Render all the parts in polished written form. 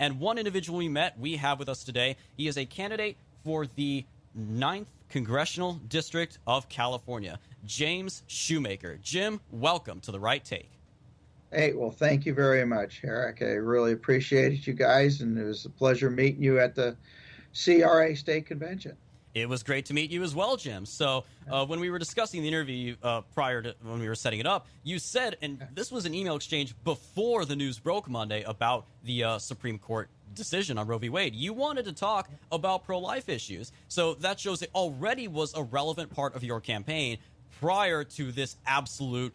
And one individual we have with us today. He is a candidate for the 9th Congressional District of California, James Shoemaker. Jim, welcome to The Right Take. Hey, well, thank you very much, Eric. I really appreciated you guys, and it was a pleasure meeting you at the CRA State Convention. It was great to meet you as well, Jim. So when we were discussing the interview prior to when we were setting it up, you said, and this was an email exchange before the news broke Monday about the Supreme Court decision on Roe v. Wade, you wanted to talk about pro-life issues. So that shows it already was a relevant part of your campaign prior to this absolute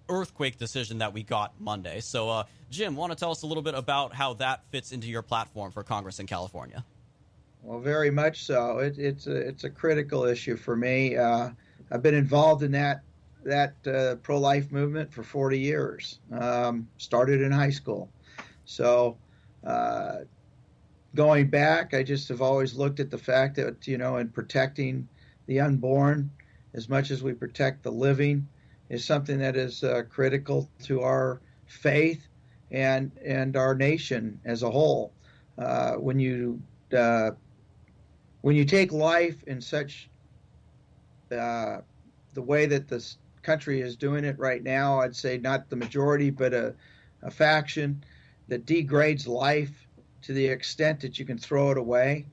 earthquake decision that we got Monday. So, Jim, want to tell us a little bit about how that fits into your platform for Congress in California? Well, very much so. It's a critical issue for me. I've been involved in that pro-life movement for 40 years. Started in high school. So going back, I just have always looked at the fact that, in protecting the unborn as much as we protect the living is something that is critical to our faith and our nation as a whole. When you take life in such the way that this country is doing it right now, I'd say not the majority, but a faction that degrades life to the extent that you can throw it away,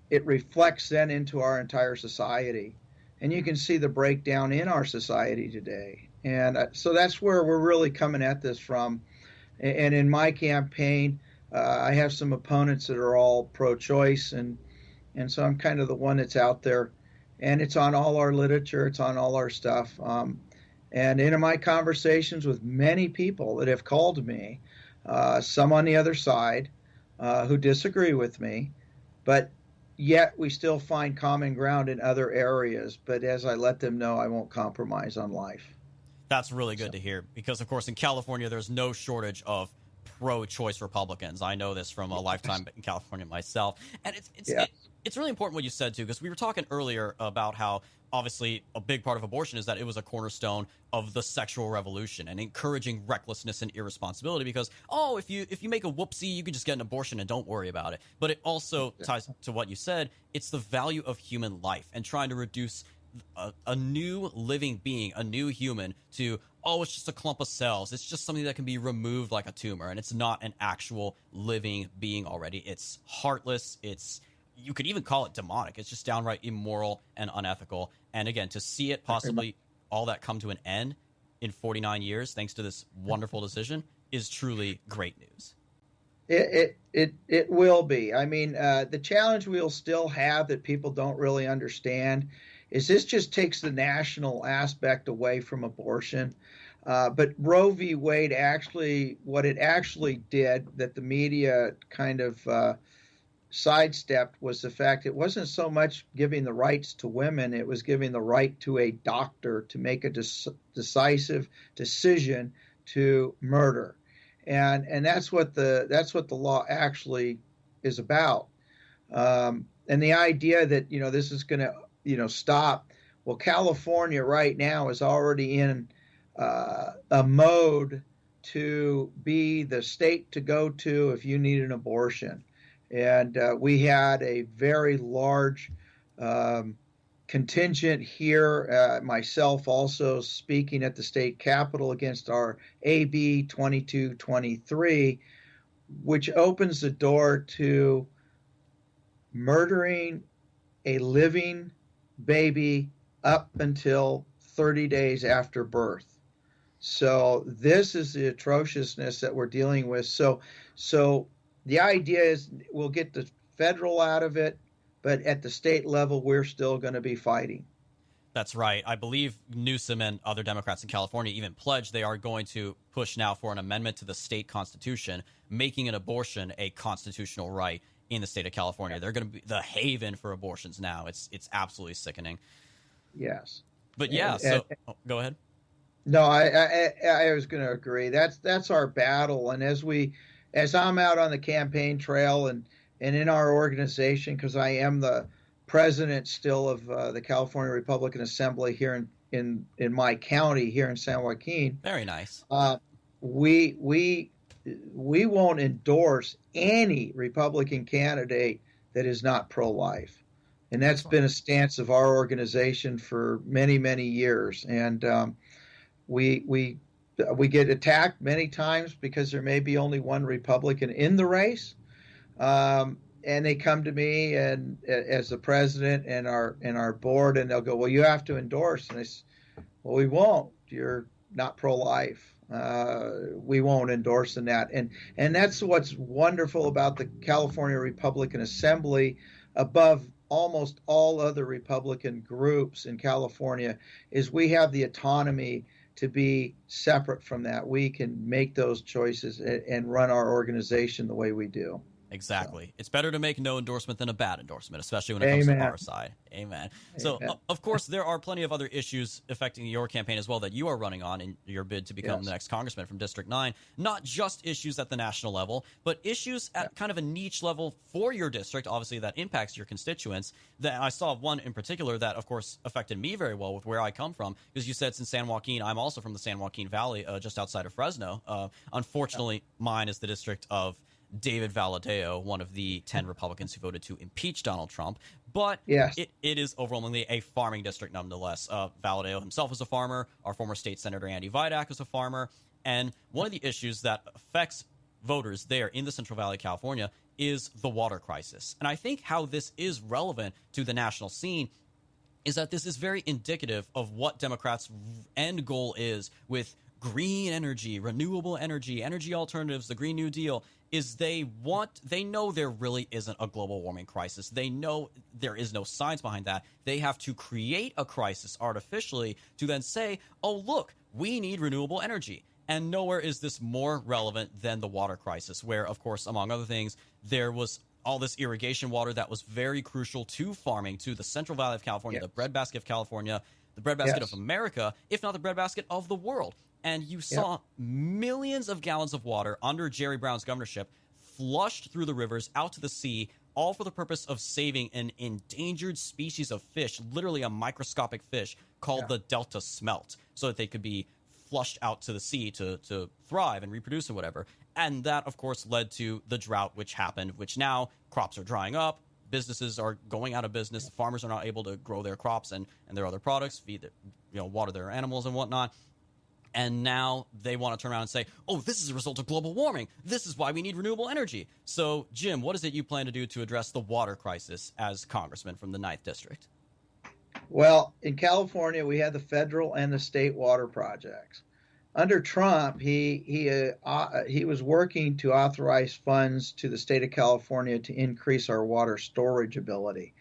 it reflects then into our entire society. And you can see the breakdown in our society today. And so that's where we're really coming at this from. And in my campaign, I have some opponents that are all pro-choice, and so I'm kind of the one that's out there. And it's on all our literature. It's on all our stuff. And in my conversations with many people that have called me, some on the other side who disagree with me, but yet we still find common ground in other areas. But as I let them know, I won't compromise on life. That's really good to hear because, of course, in California, there's no shortage of pro-choice Republicans. I know this from a lifetime in California myself. And it's really important what you said, too, because we were talking earlier about how, obviously, a big part of abortion is that it was a cornerstone of the sexual revolution and encouraging recklessness and irresponsibility because, if you make a whoopsie, you can just get an abortion and don't worry about it. But it also ties to what you said. It's the value of human life and trying to reduce a new living being, a new human, to, it's just a clump of cells. It's just something that can be removed like a tumor, and it's not an actual living being already. It's heartless. You could even call it demonic. It's just downright immoral and unethical. And again, to see it possibly all that come to an end in 49 years, thanks to this wonderful decision, is truly great news. It will be. I mean, the challenge we'll still have that people don't really understand is this just takes the national aspect away from abortion. But Roe v. Wade what it actually did that the media kind of sidestepped was the fact it wasn't so much giving the rights to women, it was giving the right to a doctor to make a decisive decision to murder. And that's what the law actually is about. And the idea that, this is going to, stop. Well, California right now is already in a mode to be the state to go to if you need an abortion. And we had a very large contingent here, myself also speaking at the state capitol against our AB 2223, which opens the door to murdering a living baby up until 30 days after birth. So this is the atrociousness that we're dealing with. So the idea is we'll get the federal out of it, but at the state level, we're still going to be fighting. That's right. I believe Newsom and other Democrats in California even pledged they are going to push now for an amendment to the state constitution, making an abortion a constitutional right in the state of California. They're going to be the haven for abortions now. It's absolutely sickening. Yes. But go ahead. No, I was going to agree. That's our battle. And as I'm out on the campaign trail and in our organization, because I am the president still of the California Republican Assembly here in my county here in San Joaquin. Very nice. We we won't endorse any Republican candidate that is not pro-life. And that's been a stance of our organization for many, many years. And we get attacked many times because there may be only one Republican in the race. And they come to me and as the president and our board, and they'll go, well, you have to endorse. And I say, well, we won't. You're not pro-life. We won't endorse in that. And that's what's wonderful about the California Republican Assembly above almost all other Republican groups in California is we have the autonomy to be separate from that. We can make those choices and run our organization the way we do. Exactly. So. It's better to make no endorsement than a bad endorsement, especially when it comes to our side. Amen. So, of course, there are plenty of other issues affecting your campaign as well that you are running on in your bid to become the next congressman from District 9. Not just issues at the national level, but issues at kind of a niche level for your district, obviously, that impacts your constituents. That I saw one in particular that, of course, affected me very well with where I come from, because you said it's in San Joaquin. I'm also from the San Joaquin Valley, just outside of Fresno. Unfortunately, mine is the district of David Valadao, one of the 10 Republicans who voted to impeach Donald Trump. But it is overwhelmingly a farming district nonetheless. Valadao himself is a farmer. Our former state senator, Andy Vidak, is a farmer. And one of the issues that affects voters there in the Central Valley of California is the water crisis. And I think how this is relevant to the national scene is that this is very indicative of what Democrats' end goal is with green energy, renewable energy, energy alternatives, the Green New Deal. Is they know there really isn't a global warming crisis. They know there is no science behind that. They have to create a crisis artificially to then say, oh, look, we need renewable energy. And nowhere is this more relevant than the water crisis, where, of course, among other things, there was all this irrigation water that was very crucial to farming, to the Central Valley of California, the breadbasket of California, the breadbasket of America, if not the breadbasket of the world. And you saw millions of gallons of water under Jerry Brown's governorship flushed through the rivers out to the sea, all for the purpose of saving an endangered species of fish, literally a microscopic fish called the Delta smelt, so that they could be flushed out to the sea to thrive and reproduce and whatever. And that, of course, led to the drought which happened, which now crops are drying up, businesses are going out of business, farmers are not able to grow their crops and their other products, water their animals and whatnot. And now they want to turn around and say, oh, this is a result of global warming. This is why we need renewable energy. So, Jim, what is it you plan to do to address the water crisis as congressman from the 9th District? Well, in California, we had the federal and the state water projects. Under Trump, he was working to authorize funds to the state of California to increase our water storage ability.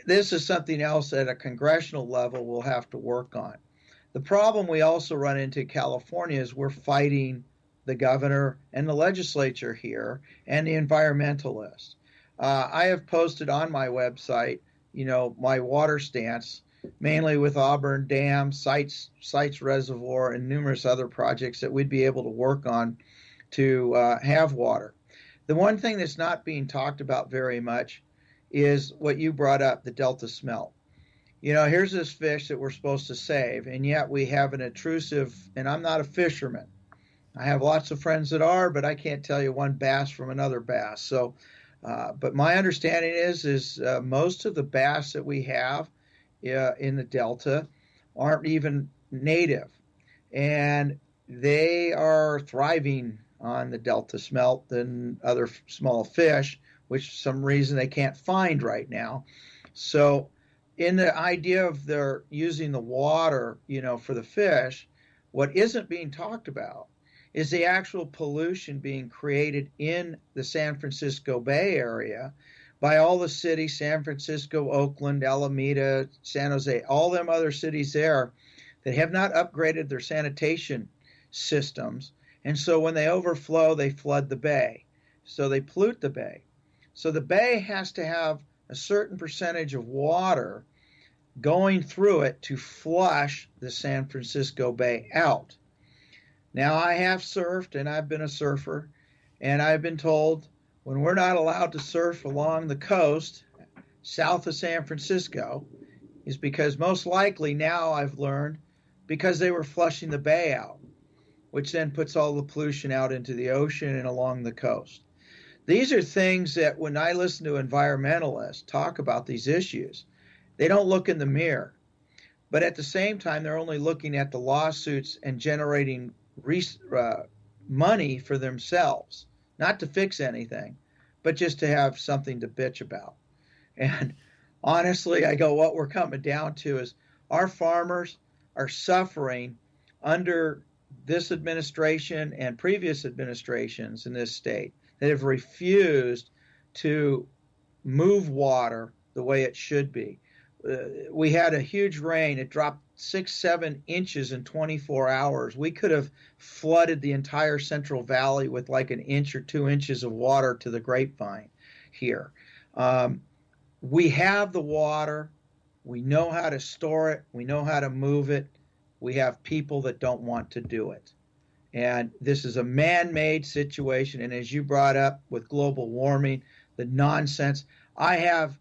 This is something else at a congressional level we'll have to work on. The problem we also run into in California is we're fighting the governor and the legislature here and the environmentalists. I have posted on my website, my water stance, mainly with Auburn Dam, Sites Reservoir, and numerous other projects that we'd be able to work on to have water. The one thing that's not being talked about very much is what you brought up, the Delta smelt. Here's this fish that we're supposed to save, and yet we have an intrusive, and I'm not a fisherman. I have lots of friends that are, but I can't tell you one bass from another bass. So, but my understanding is most of the bass that we have in the Delta aren't even native, and they are thriving on the Delta smelt and other small fish, which for some reason they can't find right now. So, in the idea of their using the water, for the fish, what isn't being talked about is the actual pollution being created in the San Francisco Bay Area by all the cities, San Francisco, Oakland, Alameda, San Jose, all them other cities there that have not upgraded their sanitation systems. And so when they overflow, they flood the bay. So they pollute the bay. So the bay has to have a certain percentage of water going through it to flush the San Francisco Bay out. Now, I have surfed, and I've been a surfer, and I've been told when we're not allowed to surf along the coast south of San Francisco is because most likely now I've learned because they were flushing the bay out. which then puts all the pollution out into the ocean and along the coast. These are things that when I listen to environmentalists talk about these issues, they don't look in the mirror. But at the same time, they're only looking at the lawsuits and generating money for themselves, not to fix anything, but just to have something to bitch about. And honestly, I go, what we're coming down to is our farmers are suffering under this administration and previous administrations in this state that have refused to move water the way it should be. We had a huge rain. It dropped 6-7 inches in 24 hours. We could have flooded the entire Central Valley with like 1 inch or 2 inches of water to the grapevine here. We have the water. We know how to store it. We know how to move it. We have people that don't want to do it. And this is a man-made situation. And as you brought up with global warming, the nonsense, I have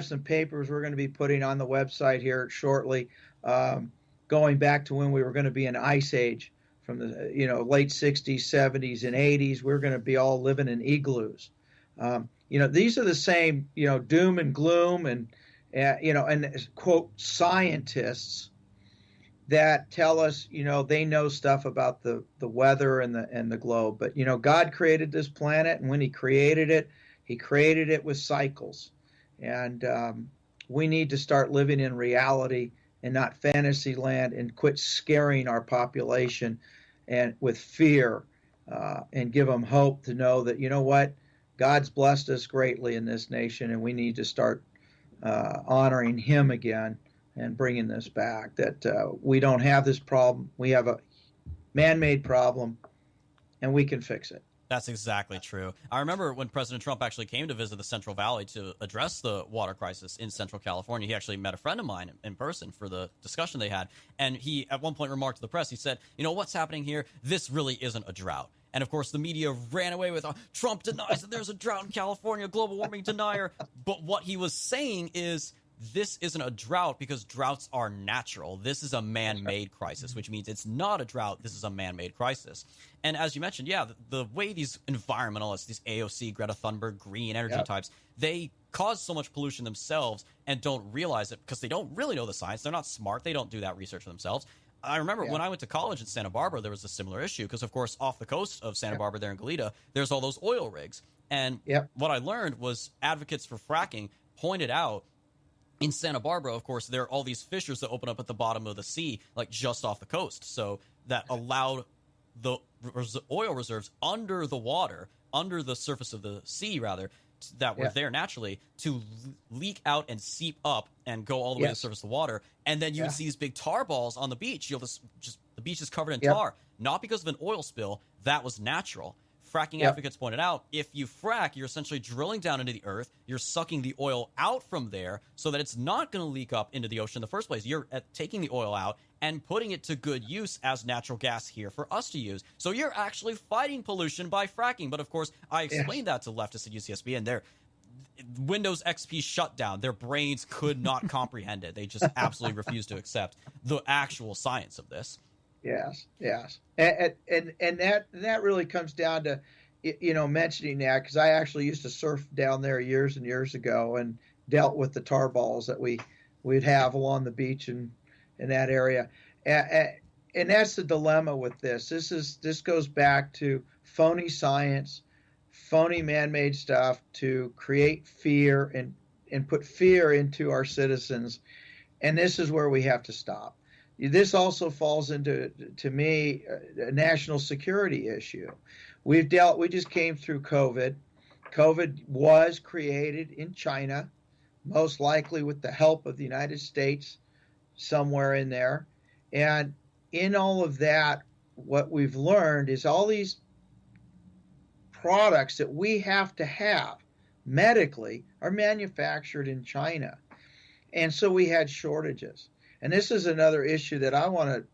some papers we're going to be putting on the website here shortly, going back to when we were going to be an ice age from the late 60s, 70s, and 80s. We're going to be all living in igloos. These are the same doom and gloom and quote scientists that tell us they know stuff about the weather and the globe. But God created this planet, and when He created it with cycles. And we need to start living in reality and not fantasy land, and quit scaring our population and with fear, and give them hope to know that, God's blessed us greatly in this nation, and we need to start honoring Him again and bringing this back, that we don't have this problem. We have a man-made problem, and we can fix it. That's exactly true. I remember when President Trump actually came to visit the Central Valley to address the water crisis in Central California. He actually met a friend of mine in person for the discussion they had. And he, at one point, remarked to the press, he said, what's happening here? This really isn't a drought. And, of course, the media ran away with, Trump denies that there's a drought in California, global warming denier. But what he was saying is, this isn't a drought because droughts are natural. This is a man-made crisis, which means it's not a drought. This is a man-made crisis. And as you mentioned, the way these environmentalists, these AOC, Greta Thunberg, green energy types, they cause so much pollution themselves and don't realize it because they don't really know the science. They're not smart. They don't do that research for themselves. I remember when I went to college in Santa Barbara, there was a similar issue because, of course, off the coast of Santa Barbara there in Goleta, there's all those oil rigs. And what I learned was advocates for fracking pointed out in Santa Barbara, of course, there are all these fissures that open up at the bottom of the sea, like just off the coast. So that allowed the oil reserves under the water, under the surface of the sea, rather, that were there naturally, to leak out and seep up and go all the way to the surface of the water. And then you would see these big tar balls on the beach. You'll just the beach is covered in tar, not because of an oil spill. That was natural. Fracking advocates pointed out, if you frack, you're essentially drilling down into the earth. You're sucking the oil out from there so that it's not going to leak up into the ocean in the first place. You're taking the oil out and putting it to good use as natural gas here for us to use. So you're actually fighting pollution by fracking. But, of course, I explained that to leftists at UCSB, and their Windows XP shut down. Their brains could not comprehend it. They just absolutely refused to accept the actual science of this. Yes. And that really comes down to, mentioning that, because I actually used to surf down there years and years ago and dealt with the tar balls that we'd have along the beach and in that area. And that's the dilemma with this. This goes back to phony science, phony man-made stuff to create fear and put fear into our citizens. And this is where we have to stop. This also falls into, to me, a national security issue. We just came through COVID. COVID was created in China, most likely with the help of the United States somewhere in there. And in all of that, what we've learned is all these products that we have to have medically are manufactured in China. And so we had shortages. And this is another issue that I want to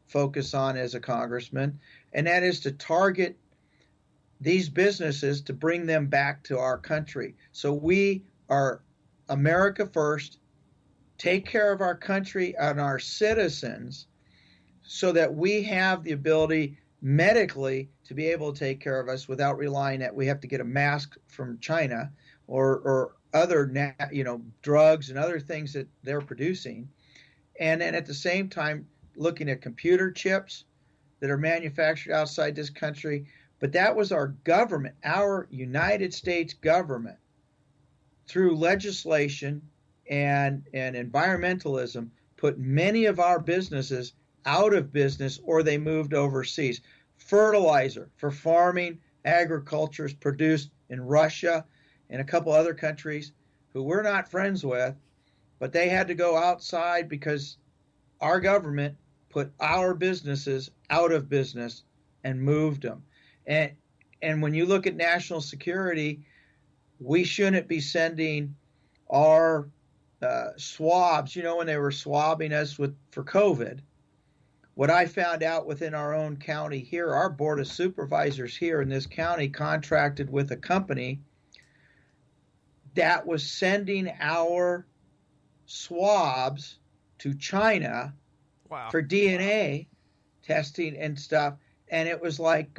focus on as a congressman, and that is to target these businesses to bring them back to our country. So we are America first, take care of our country and our citizens so that we have the ability medically to be able to take care of us without relying that we have to get a mask from China or other drugs and other things that they're producing. And then at the same time, looking at computer chips that are manufactured outside this country. But that was our government, our United States government, through legislation and environmentalism, put many of our businesses out of business or they moved overseas. Fertilizer for farming, agriculture is produced in Russia and a couple other countries who we're not friends with, but they had to go outside because our government put our businesses out of business and moved them. And when you look at national security, we shouldn't be sending our swabs, when they were swabbing us for COVID. What I found out within our own county here, our board of supervisors here in this county contracted with a company that was sending our swabs to China for DNA testing and stuff. And it was like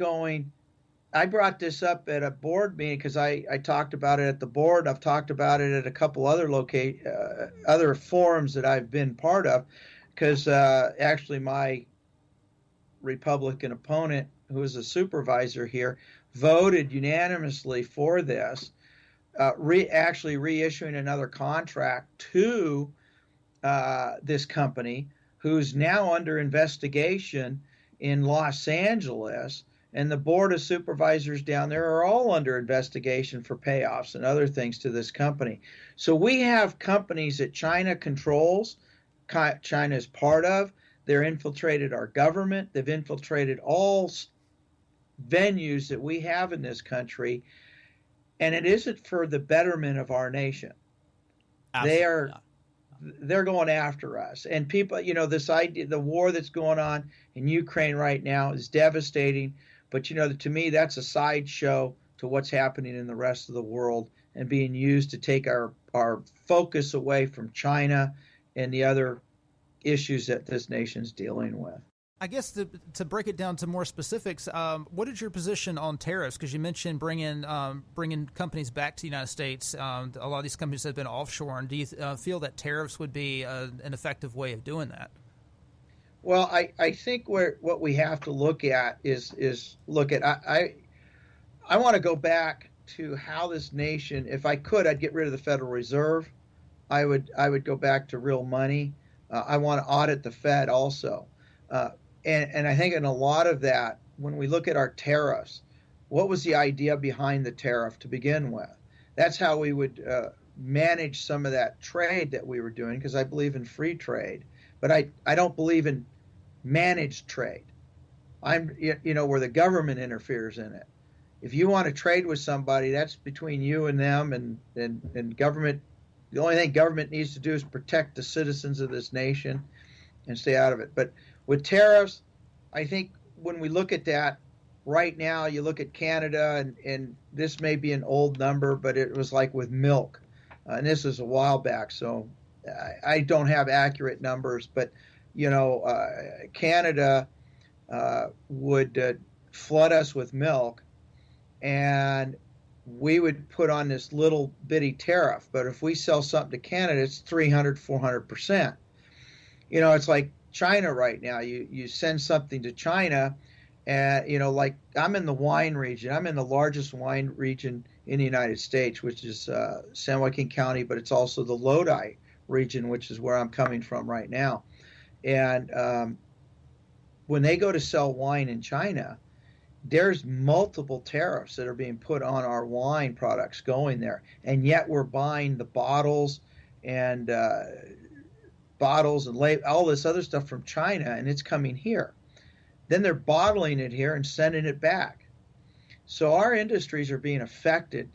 I brought this up at a board meeting because I talked about it at the board. I've talked about it at a couple other other forums that I've been part of, because actually my Republican opponent, who is a supervisor here, voted unanimously for this, actually reissuing another contract to this company, who's now under investigation in Los Angeles. And the board of supervisors down there are all under investigation for payoffs and other things to this company. So we have companies that China controls, China is part of. They're infiltrated our government. They've infiltrated all venues that we have in this country. And it isn't for the betterment of our nation. Absolutely. They're going after us. And people, this idea, the war that's going on in Ukraine right now is devastating. But, to me, that's a sideshow to what's happening in the rest of the world and being used to take our focus away from China and the other issues that this nation's dealing with. I guess to break it down to more specifics, what is your position on tariffs? Because you mentioned bringing companies back to the United States. A lot of these companies have been offshore. And do you feel that tariffs would be an effective way of doing that? Well, I think what we have to look at is look at I want to go back to how this nation, if I could, I'd get rid of the Federal Reserve. I would go back to real money. I want to audit the Fed also. And I think in a lot of that, when we look at our tariffs, what was the idea behind the tariff to begin with? That's how we would manage some of that trade that we were doing, because I believe in free trade. But I don't believe in managed trade. I'm, where the government interferes in it. If you want to trade with somebody, that's between you and them, and government. The only thing government needs to do is protect the citizens of this nation and stay out of it. But with tariffs, I think when we look at that right now, you look at Canada, and this may be an old number, but it was like with milk. And this is a while back, so I don't have accurate numbers, but Canada would flood us with milk, and we would put on this little bitty tariff. But if we sell something to Canada, it's 300, 400%. It's like China right now. You send something to China, and like I'm in the wine region. I'm in the largest wine region in the United States, which is San Joaquin County, but it's also the Lodi region, which is where I'm coming from right now. And when they go to sell wine in China, there's multiple tariffs that are being put on our wine products going there, and yet we're buying the bottles and all this other stuff from China, and it's coming here. Then they're bottling it here and sending it back. So our industries are being affected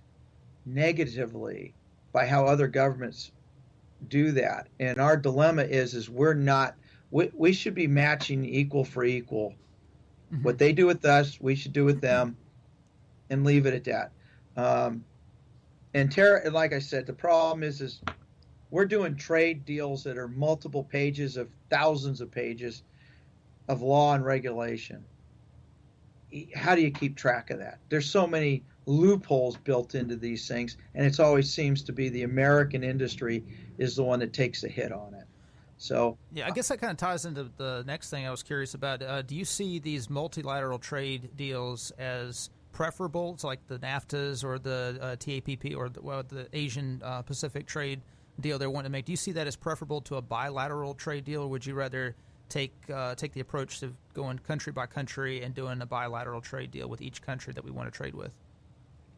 negatively by how other governments do that. And our dilemma is we should be matching equal for equal. Mm-hmm. What they do with us, we should do with them, and leave it at that. And like I said, the problem is we're doing trade deals that are multiple pages of thousands of pages of law and regulation. how do you keep track of that? There's so many loopholes built into these things, and it always seems to be the American industry is the one that takes the hit on it. So yeah, I guess that kind of ties into the next thing I was curious about. Do you see these multilateral trade deals as preferable to like the NAFTAs or the TAPP or the Asian Pacific trade deal they're wanting to make? Do you see that as preferable to a bilateral trade deal, or would you rather take the approach of going country by country and doing a bilateral trade deal with each country that we want to trade with?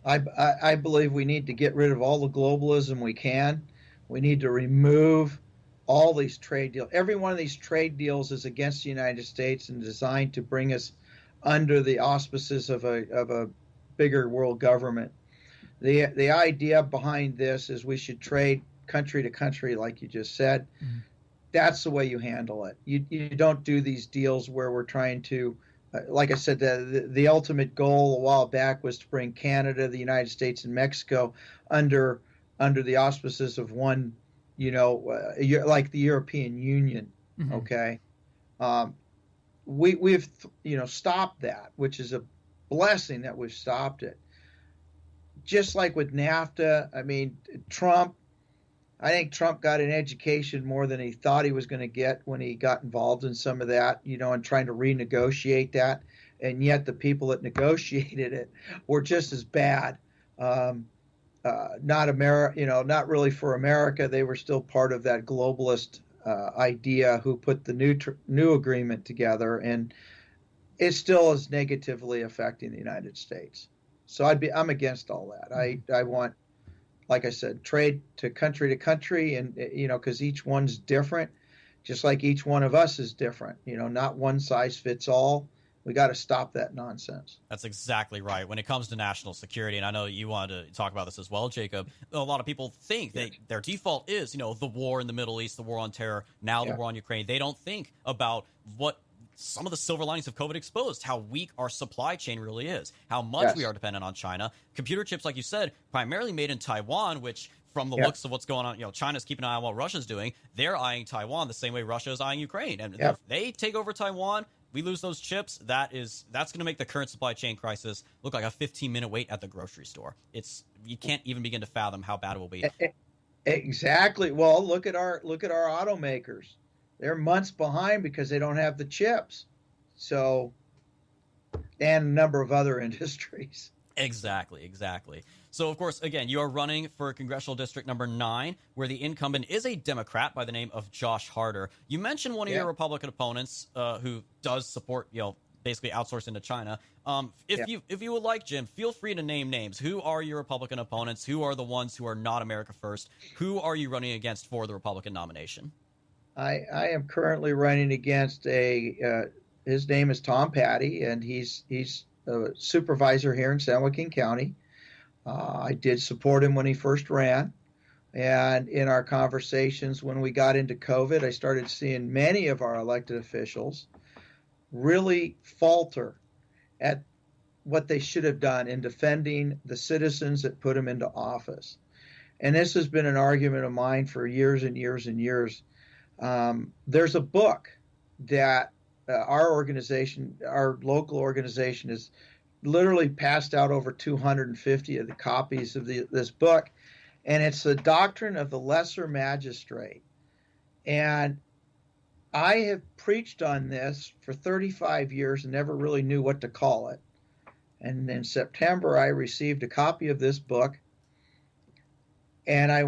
I believe we need to get rid of all the globalism we can. We need to remove all these trade deals. Every one of these trade deals is against the United States and designed to bring us under the auspices of a bigger world government. The idea behind this is we should trade country to country, like you just said. Mm-hmm. That's the way you handle it. You don't do these deals where we're trying to, like I said, the ultimate goal a while back was to bring Canada, the United States, and Mexico under the auspices of one, like the European Union. Mm-hmm. Okay, we've stopped that, which is a blessing that we've stopped it. Just like with NAFTA, I mean, I think Trump got an education more than he thought he was going to get when he got involved in some of that, and trying to renegotiate that. And yet the people that negotiated it were just as bad. Not really for America. They were still part of that globalist idea who put the new agreement together, and it still is negatively affecting the United States. So I'm against all that. I want, like I said, trade to country, and because each one's different, just like each one of us is different. Not one size fits all. We got to stop that nonsense. That's exactly right. When it comes to national security, and I know you wanted to talk about this as well, Jacob, a lot of people think their default is, the war in the Middle East, the war on terror, now the war on Ukraine. They don't think about what some of the silver linings of COVID exposed, how weak our supply chain really is, how much we are dependent on China. Computer chips, like you said, primarily made in Taiwan, which from the looks of what's going on, China's keeping an eye on what Russia's doing. They're eyeing Taiwan the same way Russia is eyeing Ukraine. And if they take over Taiwan, we lose those chips, that's going to make the current supply chain crisis look like a 15-minute wait at the grocery store. You can't even begin to fathom how bad it will be. Exactly. Well, look at our automakers. They're months behind because they don't have the chips. So, and a number of other industries. Exactly. So, of course, again, you are running for Congressional District number 9, where the incumbent is a Democrat by the name of Josh Harder. You mentioned one of your Republican opponents who does support, basically outsourcing to China. If you would like, Jim, feel free to name names. Who are your Republican opponents? Who are the ones who are not America First? Who are you running against for the Republican nomination? I am currently running against his name is Tom Patty, and he's a supervisor here in San Joaquin County. I did support him when he first ran, and in our conversations when we got into COVID, I started seeing many of our elected officials really falter at what they should have done in defending the citizens that put them into office. And this has been an argument of mine for years and years and years. There's a book that our organization, our local organization, has literally passed out over 250 of the copies of this book, and it's the doctrine of the lesser magistrate. And I have preached on this for 35 years and never really knew what to call it. And in September, I received a copy of this book, and I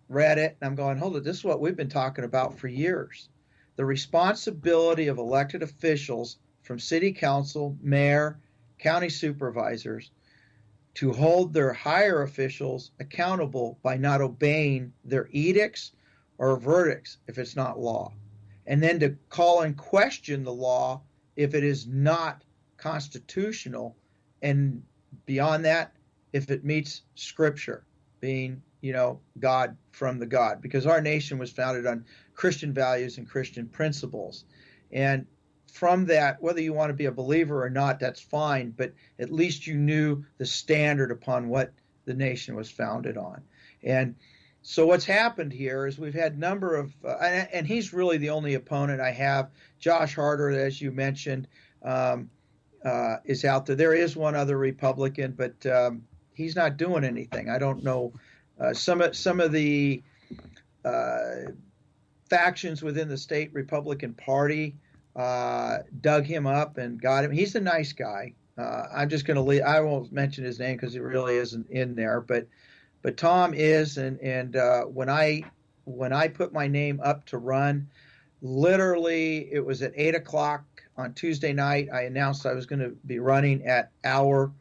read it, and I'm going, hold it, this is what we've been talking about for years. The responsibility of elected officials from city council, mayor, county supervisors to hold their higher officials accountable by not obeying their edicts or verdicts if it's not law, and then to call and question the law if it is not constitutional, and beyond that, if it meets Scripture, being God from the God, because our nation was founded on Christian values and Christian principles. And from that, whether you want to be a believer or not, that's fine, but at least you knew the standard upon what the nation was founded on. And so what's happened here is we've had a number of, and he's really the only opponent I have, Josh Harder, as you mentioned. is out there. There is one other Republican, but he's not doing anything. I don't know. Some of the factions within the state Republican Party dug him up and got him. He's a nice guy. I'm just going to leave. I won't mention his name because he really isn't in there. But Tom is, and when I put my name up to run, literally it was at 8:00 on Tuesday night. I announced I was going to be running at our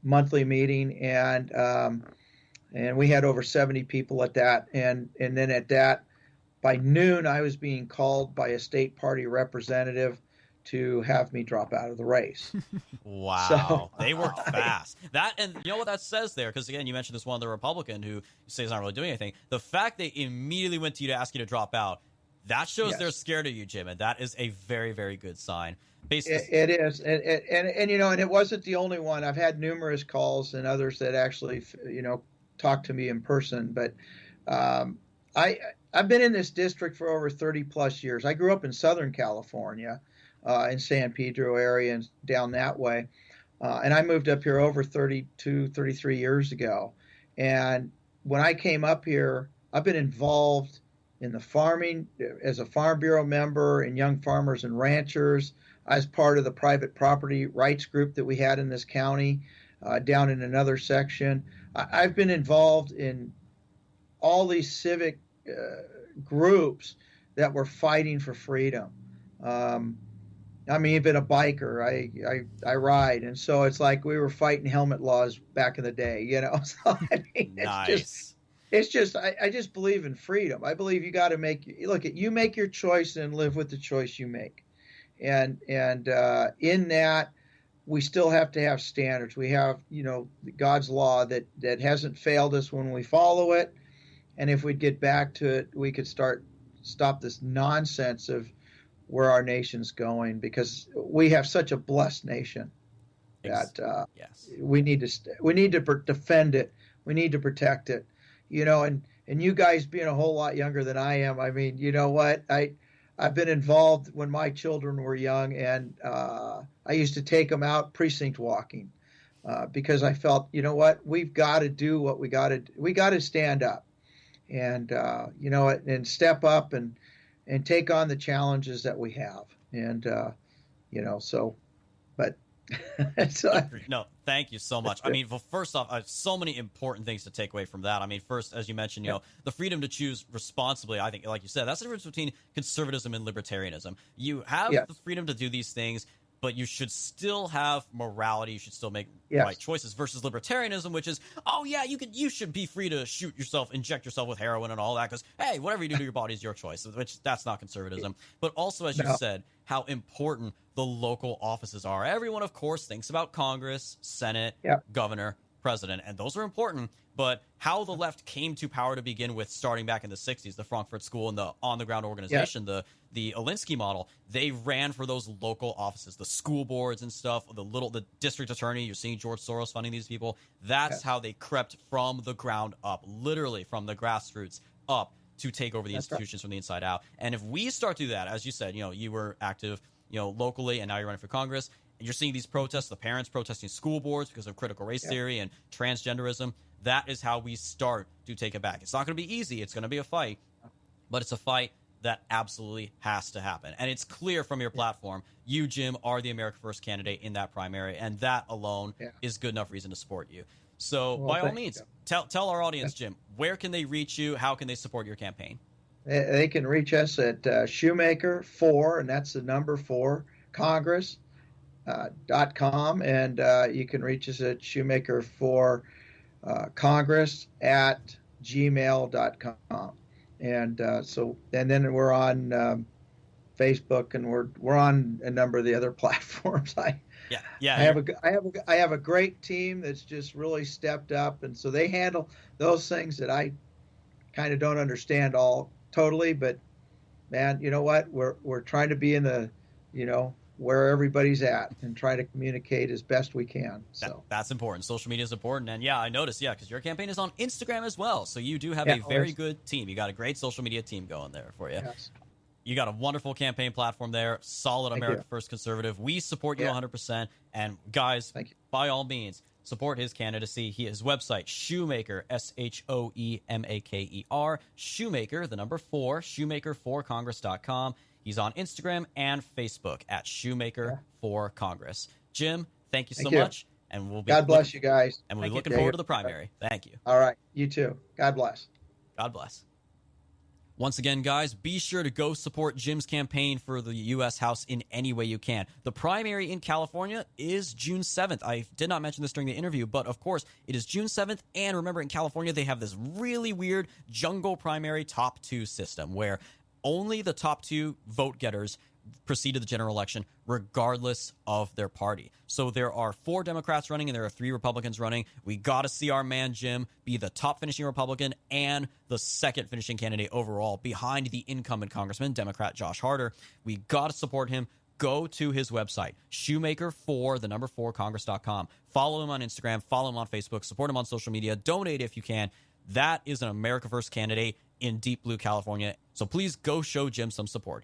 monthly meeting, and we had over 70 people at that, and then at that, by noon, I was being called by a state party representative to have me drop out of the race. Wow. So, they worked fast. That, and you know what that says there? Because again, you mentioned this one, the Republican who says he's not really doing anything. The fact they immediately went to you to ask you to drop out, that shows they're scared of you, Jim, and that is a very, very good sign. Basically, it is, and you know, and it wasn't the only one. I've had numerous calls and others that actually, you know, talk to me in person. But I've been in this district for over 30 plus years. I grew up in Southern California, in San Pedro area and down that way. And I moved up here over 32, 33 years ago. And when I came up here, I've been involved in the farming as a Farm Bureau member and Young Farmers and Ranchers. I was part of the private property rights group that we had in this county, down in another section. I've been involved in all these civic groups that were fighting for freedom. I mean, even a biker, I ride, and so it's like we were fighting helmet laws back in the day, you know. So I mean, it's just I just believe in freedom. I believe you got to you make your choice and live with the choice you make, and in that we still have to have standards. We have, you know, God's law that hasn't failed us when we follow it, and if we'd get back to it, we could stop this nonsense of where our nation's going, because we have such a blessed nation that we need to defend it. We need to protect it, you know, and you guys being a whole lot younger than I am. I mean, you know what? I've been involved when my children were young, and I used to take them out precinct walking because I felt, you know what? We've got to do what we got to stand up and, you know, and step up and take on the challenges that we have. And, you know, so, but. No, thank you so much. I mean, well, first off, I have so many important things to take away from that. I mean, first, as you mentioned, you know, the freedom to choose responsibly, I think, like you said, that's the difference between conservatism and libertarianism. You have the freedom to do these things, but you should still have morality. You should still make right choices versus libertarianism, which is, oh yeah, you should be free to shoot yourself, inject yourself with heroin and all that, because hey, whatever you do to your body is your choice. Which that's not conservatism. But also, as you said, how important the local offices are. Everyone, of course, thinks about Congress, Senate, governor, president, and those are important. But how the left came to power to begin with, starting back in the 60s, the Frankfurt School and the on-the-ground organization, the Alinsky model, they ran for those local offices, the school boards and stuff, the district attorney. You're seeing George Soros funding these people. That's how they crept from the ground up, literally from the grassroots up, to take over the institutions from the inside out. And if we start to do that, as you said, you know, you were active, you know, locally, and now you're running for Congress, and you're seeing these protests, the parents protesting school boards because of critical race theory and transgenderism. That is how we start to take it back. It's not going to be easy. It's going to be a fight, but it's a fight that absolutely has to happen. And it's clear from your platform, you, Jim, are the America First candidate in that primary, and that alone is good enough reason to support you. So by all means, tell our audience, Jim, where can they reach you? How can they support your campaign? They can reach us at Shoemaker 4, and that's the number 4, Congress.com, and you can reach us at Shoemaker 4 Congress at gmail.com. And and then we're on Facebook, and we're on a number of the other platforms. I have a great team that's just really stepped up, and so they handle those things that I kind of don't understand all totally. But man, you know what? We're trying to be in the, you know, where everybody's at and try to communicate as best we can. So that's important. Social media is important. And I noticed, because your campaign is on Instagram as well. So you do have a very good team. You got a great social media team going there for you. Yes. You got a wonderful campaign platform there. Solid America First conservative. We support you 100%. And guys, by all means, support his candidacy. His website, Shoemaker, Shoemaker, Shoemaker, the number 4, Shoemaker4Congress.com. He's on Instagram and Facebook at Shoemaker4Congress. Jim, thank you so much. And we'll be God bless you guys. And we're looking forward to the primary. Thank you. All right. You too. God bless. God bless. Once again, guys, be sure to go support Jim's campaign for the U.S. House in any way you can. The primary in California is June 7th. I did not mention this during the interview, but of course, it is June 7th. And remember, in California, they have this really weird jungle primary top 2 system where only the top 2 vote getters proceed to the general election regardless of their party. So there are 4 Democrats running and there are 3 Republicans running. We got to see our man Jim be the top finishing Republican and the second finishing candidate overall behind the incumbent Congressman, Democrat Josh Harder. We got to support him. Go to his website, Shoemaker4Congress.com. Follow him on Instagram, follow him on Facebook, support him on social media, donate if you can. That is an America First candidate in deep blue California. So please go show Jim some support.